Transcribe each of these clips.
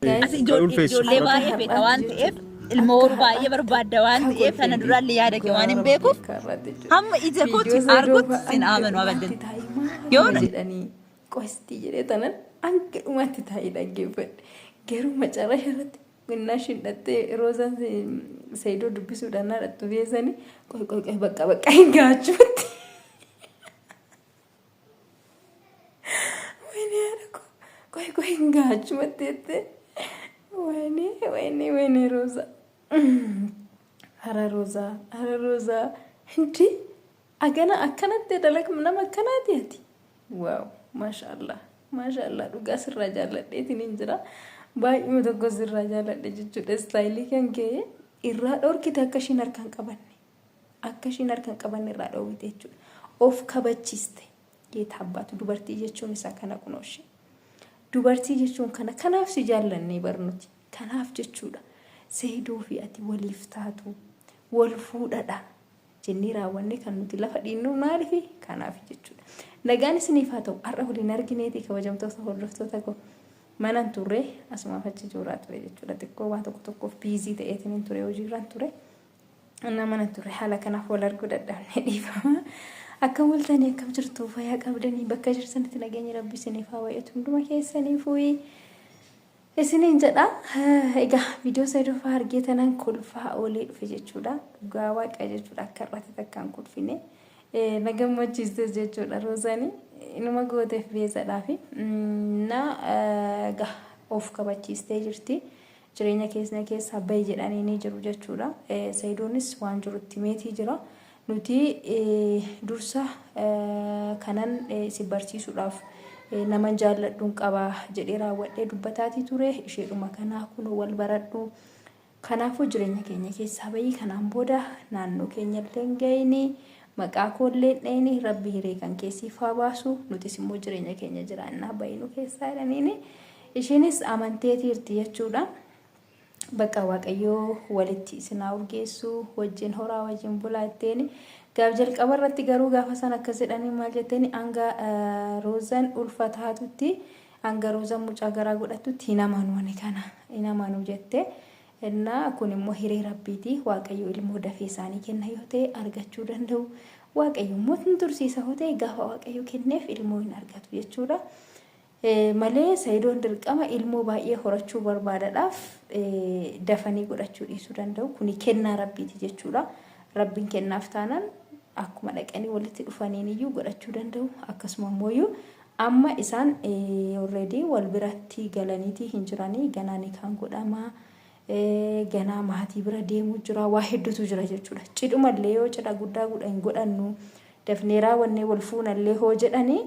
Asi ijoollee baay'ee beeka waan ta'eef ilma horu baay'ee barbaadda waan ta'eef kana duraan yaada waan hin beekuuf hamma ija kootti argutti sin amanu abadan. Yoona jedhanii qosti jedhee tanan hanga dhumatti taa'ee dhaggeeffadhe. Garuu macarrasha irratti gunnaa shindhattee roozaan Saayidoo dubbisuudhaan haadhattu beesanii qoy bakka hin gaachuutti. Wayne haadha qoy hin gaachuutti jettee. Wayne Roza. Hara Roza. Hindi. Agana akkanatti dalak nama akkanatti ati. Wow, mashallah. Dhugaa sirraa jaalladheetiin hin jira. Baay'ee tokko sirraa jaalladhe jechuudha. Istaayilii kan ka'e irraa dhorkite akka ishiin harkaan qabanne. Akka ishiin harkaan qabanne irraa dhoowwite jechuudha. Of kabachiiste. Geeta abbaatu dubartii jechuun isaa kana kunuunshi. Dubartii jechuun kanaaf si jaallannee barnuti. Kanaaf jechuudha. Saayidoo fi ati waliif taatu wal fuudhadha. Jennee raawwanne kan nuti lafa dhiinnu maaliifi kanaaf jechuudha. Nagaan isiniif haa ta'u har'a waliin argineeti kabajamtoota hordoftoota koo manan turre asumaaf achi jooraa ture jechuudha. Xiqqoo waan tokkoof biizii ta'eetiin ture hojiirraan ture. Manan turre haala kanaaf wal arguu dadhabne dhiifama. Akkam waltanii akkam jirtu fayyaa qabdanii bakka jirtanitti nageenya rabbi isiniif haa baay'atu hunduma keessaniif isiniin jedha. Egaa viidiyoo Saayidoo fa'aa argeetanan kolfaa oolee dhufe jechuudha. Dhugaa waaqa jechuudha akka irratti takkaan kolfine. Na gammachiistes jechuudha Roozaan inuma gooteef beesadhaafi egaa of kabachiistee jirti. Jireenya keessaa bahi jedhanii ni jiru jechuudha. Saayidoonis waan jirutti meetii jira. Nuti dursa kanan si barsiisuudhaaf nama jaalladhuun qaba jedhee raawwadhee dubbataatii ture. Isheedhuma kanaa kun wal baradhu. Kanaafuu jireenya keenya keessaa bahi kanaan booda naannoo keenya illee gahini maqaa koollee dheeni rabbi hiree kan keessiif haa baasu. Nutis immoo jireenya keenya jiraannaa bahinu keessaa jedhaniini isheenis amanteetiirti jechuudha. Bakka waaqayyoo walitti isinaa urgeessu wajjin horaa wajjin bulaatteeni gaaf jalqaba irratti garuu gaafa san akkas jedhanii maal jetteeni hanga Roozaan ulfataatutti hanga Roozaan mucaa garaa godhatutti hin amanu jettee kun immoo hiree rabbiiti. Waaqayyoo ilmoo dafee isaanii kenna yoo ta'e argachuu danda'u. Waaqayyoo immoo tursiisa yoo ta'e gaafa waaqayyoo kenneef ilmoo hin argatu jechuudha. Malee Saayidoon dirqama ilmoo baay'ee horachuu barbaadadhaaf dafanii godhachuu dhiisuu danda'u. Kuni kennaa rabbiiti jechuudha. Rabbiin kennaaf taanaan akkuma dhaqanii walitti dhufaniin iyyuu godhachuu danda'u. Akkasuma immoo amma isaan already wal biratti galaniiti hin jiranii ganaa ni kan godhama. Ganaa maatii bira deemuu jira. Waa hedduutu jira jechuudha. Cidhumallee yoo cidha guddaa hin godhannu dafnee raawwannee wal fuunallee hoo jedhanii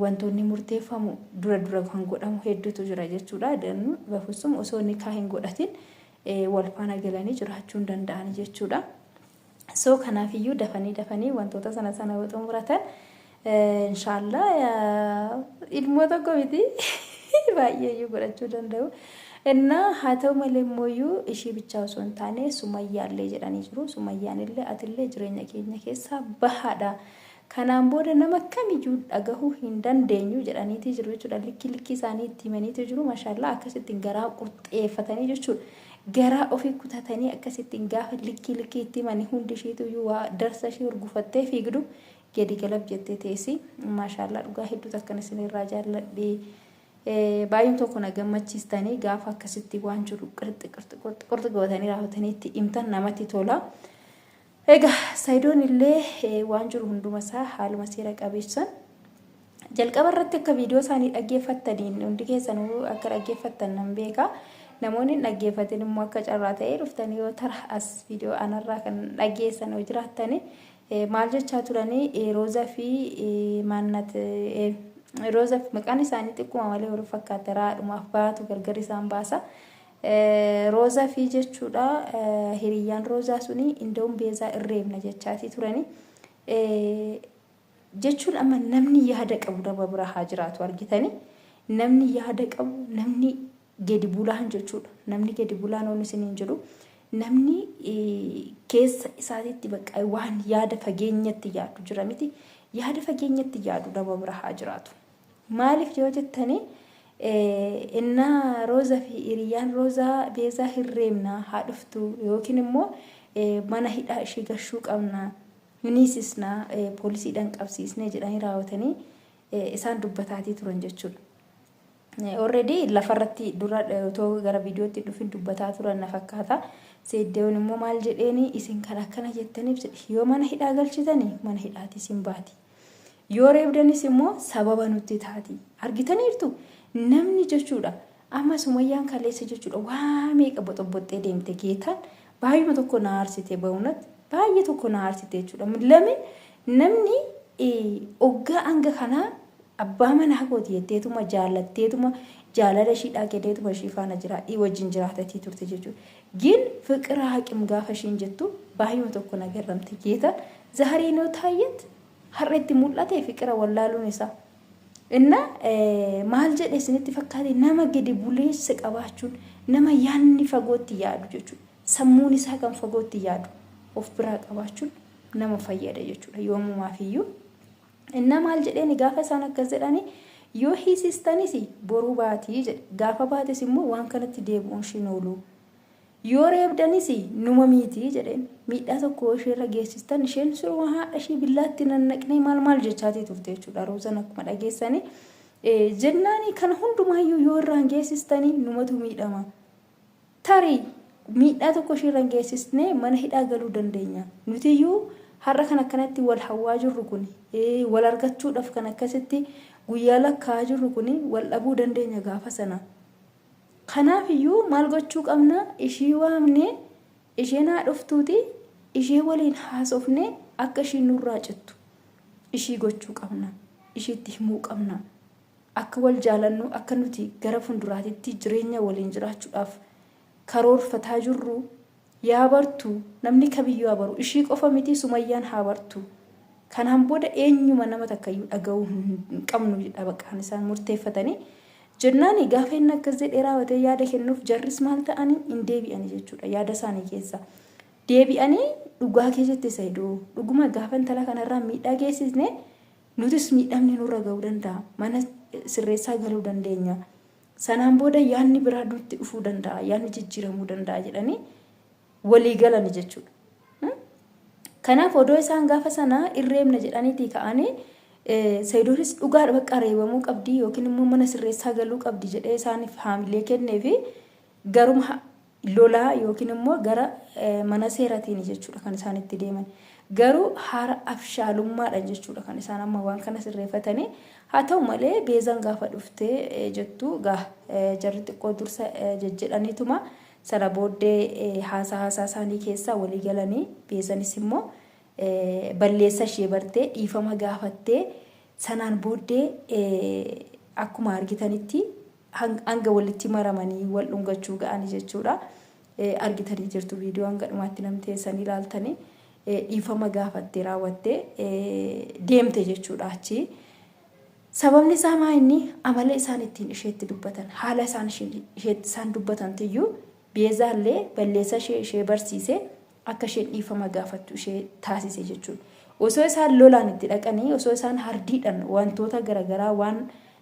wantoonni murteeffamu dura kan godhamu hedduutu jira jechuudha. Danuu bafusum osoo nikaa hin godhatin wal faana galanii jiraachuu danda'an jechuudha. So kanaaf iyyuu dafanii wantoota sana yoo xumuratan inshallah ilmoo tokko miti baay'ee iyyuu godhachuu danda'u. haa ta'u malee immoo ishii bichaa osoo hin taane Sumayyaallee jedhanii jiru. Sumayyaanillee atillee jireenya keenya keessaa bahaadha. Kanaan booda nama kamiyyuu dhagahuu hin dandeenyu jedhaniiti jiru jechuudha. Likki isaanii itti himaniiti jiru. Maashaallah akkasittiin garaa qurxeeffatanii jechuudha. Garaa ofii kutatanii akkasittiin gaafa likki itti himanii hundi isheetu waa darsa ishee urgufattee fiigdu gadi galab jettee teessi. Maashaallah dhugaa hedduutu akkanas isinirraa jaalladhe. Baay'een tokko na gammachiistanii gaafa akkasitti waan jiru qurxi gootanii raawwatanii itti himtan namatti tola. Egaa Saayidoon illee waan jiru hundumasaa haaluma seera qabeessan jalqaba irratti akka viidiyoo isaanii dhaggeeffattaniin hundi keessanuu akka dhaggeeffattan nan beeka. Namoonni dhaggeeffatan immoo akka carraa ta'ee dhuftanii yoo tara as viidiyoo anarraa kan dhaggeessan yoo jiraatanii maal jechaa turanii Roozaa fi maannat Roozaa maqaan isaanii xiqquma malee wal fakkaata raadhumaaf baatu gargar isaan baasa. Roozaa fi jechuudha hiriyyaan Roozaa suni indoon beezaa irreemna jechaati turani. Jechuun amma namni yaada qabu nama bira haa jiraatu argitanii. Namni yaada qabu namni gadi bulaan jechuudha. Namni gadi bulaan oon isin hin jiru. Namni keessa isaatiitti bakka waan yaada fageenyatti yaadu jira miti. Yaada fageenyatti yaadu nama bira haa jiraatu. Maaliif yoo jettanii inna Rooza fi Iriyaan Roozaa beezaa hirreemna haa dhuftu yookiin immoo mana hidhaa ishee gashuu qabna yunisisna poolisiidhaan qabsiisnee jedhanii raawwatanii isaan dubbataatii turan jechuudha. Already lafarratti dura otoo gara viidiyootti dhufin dubbataa turan na fakkaata. Seeddeewwan immoo maal jedheeni isin kan akkana jettaniif yoo mana hidhaa galchitanii mana hidhaati isin baati. Yoo reebdanis immoo sababa nutti taati. Argitaniirtu namni jechuudha. Amma Sumayyaan kaleessa jechuudha waa meeqa boxoboxxee deemte geetaan baay'uma tokko na aarsite ba'uunat baay'ee tokko na aarsite jechuudha. Lami namni oggaa hanga kanaa abbaa manaa kooti jetteetuma jaalatteetuma jaalala ishii keeteetuma ishii faana jira wajjin jiraatatii turte jechuudha. Gin fiqira haqim gaafa ishiin jettu baay'uma tokko nagarramte geetaan zaharee noo taayyet harreetti mul'ate fiqira wallaaluun isaa. Inna maal jedhe isinitti fakkaate nama gadi buleessa qabaachuun nama yaanni fagootti yaadu jechuudha. Sammuun isaa kan fagootti yaadu of biraa qabaachuun nama fayyada jechuudha yoomumaaf iyyuu. Inna maal jedheen gaafa isaan akkas jedhani yoo hiisistanis boruu baatii jedhe gaafa baates immoo waan kanatti deebi'uun shin oolu. Yoo reebdanis numa miitii jedheen miidhaa tokko isheerra geessistan isheen suruma haadha ishii billaatti nannaqnee maal jechaatii turte jechuudha. Roozan akkuma dhageessanii jennaani kana hundumaayyuu yoo irraan geessistanii numatu miidhama. Tarii miidhaa tokko isheerra geessisnee mana hidhaa galuu dandeenya. Nutiyyuu har'a kan akkanatti wal hawaa jirru kun wal argachuudhaaf kan akkasitti guyyaa lakkaa jirru kun wal dhabuu dandeenya gaafa sana. Kanaaf iyyuu maal gochuu qabna ishii waamne isheen haa dhuftuuti ishee waliin haasofne akka ishii nurraa cittu ishii gochuu qabna ishiitti himuu qabna akka wal jaalannu akka nuti gara fuulduraatti jireenya waliin jiraachuudhaaf karoorfataa jirru yaa bartu namni kamiyyuu haa baru ishii qofa miti Sumayyaan haa bartu. Kanaan booda eenyuma nama takkayyuu dhaga'uu hin qabnu jedha baqaan isaan murteeffatanii. Jennaani gaafa inni akkas jedhee raawwatee yaada kennuuf jarris maal ta'anii hin deebi'anii jechuudha yaada isaanii keessa. Deebi'anii dhugaa keessatti Saidoo dhuguma gaafa intala kanarraa miidhaa geessisne nutis miidhamni nurra ga'uu danda'a mana sirreessaa galuu dandeenya. Sanaan booda yaadni biraa nutti dhufuu danda'a yaadni jijjiiramuu danda'a jedhanii walii galanii jechuudha. Kanaaf odoo isaan gaafa sanaa irreemna jedhaniitii ka'anii Saidoonis dhugaa bakka reebamuu qabdi yookiin immoo mana sirreessaa galuu qabdi jedhee isaaniif haamilee kenneefi garuma lolaa yookiin immoo gara mana seeraatiin jechuudha kan isaan itti deeman. Garuu haara afshaalummaadhaan jechuudha kan isaan amma waan kana sirreeffatanii. Haa ta'u malee beezaan gaafa dhuftee jettu jarri xiqqoo dursa jedhaniituma sana booddee haasaa isaanii keessaa walii galanii beezanis immoo balleessa ishee bartee dhiifama gaafattee sanaan booddee akkuma argitanitti hanga walitti maramanii wal dhungachuu ga'anii jechuudha. Argitanii jirtu viidiyoo hanga dhumaatti namteessanii ilaaltanii dhiifama gaafattee raawwattee deemte jechuudha achi. Sababni isaa maayinni amala isaan ittiin isheetti dubbatan haala isaan dubbatan tiyyuu beezaallee balleessa ishee barsiisee akka isheen dhiifama gaafattu ishee taasise jechuudha. Osoo isaan lolaan itti dhaqanii osoo isaan hardiidhaan wantoota garaagaraa waan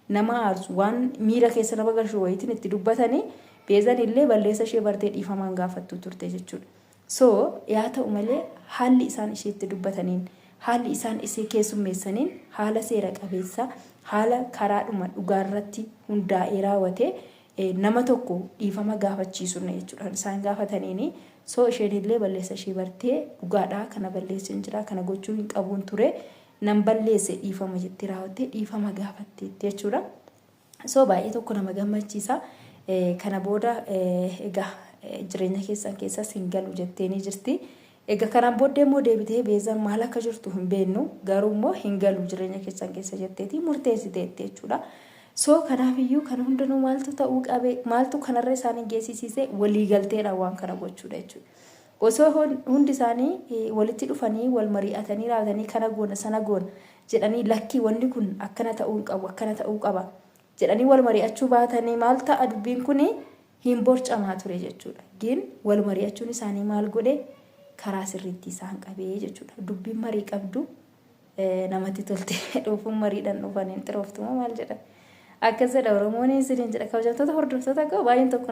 nama aarsu waan miira keessa nama galchu wayitiin itti dubbatanii beezaan illee balleessa ishee bartee dhiifamaan gaafattu turte jechuudha. So yaa ta'u malee haalli isaan isheetti dubbataniin haalli isaan isee keessummeessaniin haala seera qabeessa haala karaadhuma dhugaarratti hundaa'ee raawwate nama tokko dhiifama gaafachiisu jechuudha isaan gaafataniini. So isheen illee balleessa ishee bartee dhugaadhaa kana balleessi hin jira kana gochuu hin qabuun ture nan balleesse dhiifama jettee raawwattee dhiifama gaafatteetti jechuudha. So baay'ee tokko nama gammachiisa. Kana booda egaa jireenya keessan keessas hin galu jetteeni jirti. Egaa kanaan booddee immoo deebitee beezaan maal akka jirtu hin beeknu garuu immoo hin galu jireenya keessan keessa jetteeti murteessiteetti jechuudha. So kanaaf iyyuu kan hundanuu maaltu ta'uu qabe maaltu kanarra isaanii geessisiise walii galteedha waan kana gochuudha jechuudha. Osoo hundi isaanii walitti dhufanii wal mari'atanii raawwatanii kana goona sana goona jedhanii lakkii wanni kun akkana ta'uu qabu akkana ta'uu qaba jedhanii wal mari'achuu baatanii maal ta'a dubbiin kun hin borcamaa ture jechuudha. Gin wal mari'achuun isaanii maal godhe karaa sirriitti isaan qabee jechuudha. Dubbiin marii qabdu namatti tolte dhufuun mariidhaan dhufaniin xirooftuma maal jedhan. Akkasidha Oromoon isiniin jedha kabajamtoota hordoftoota qabu baay'een tokko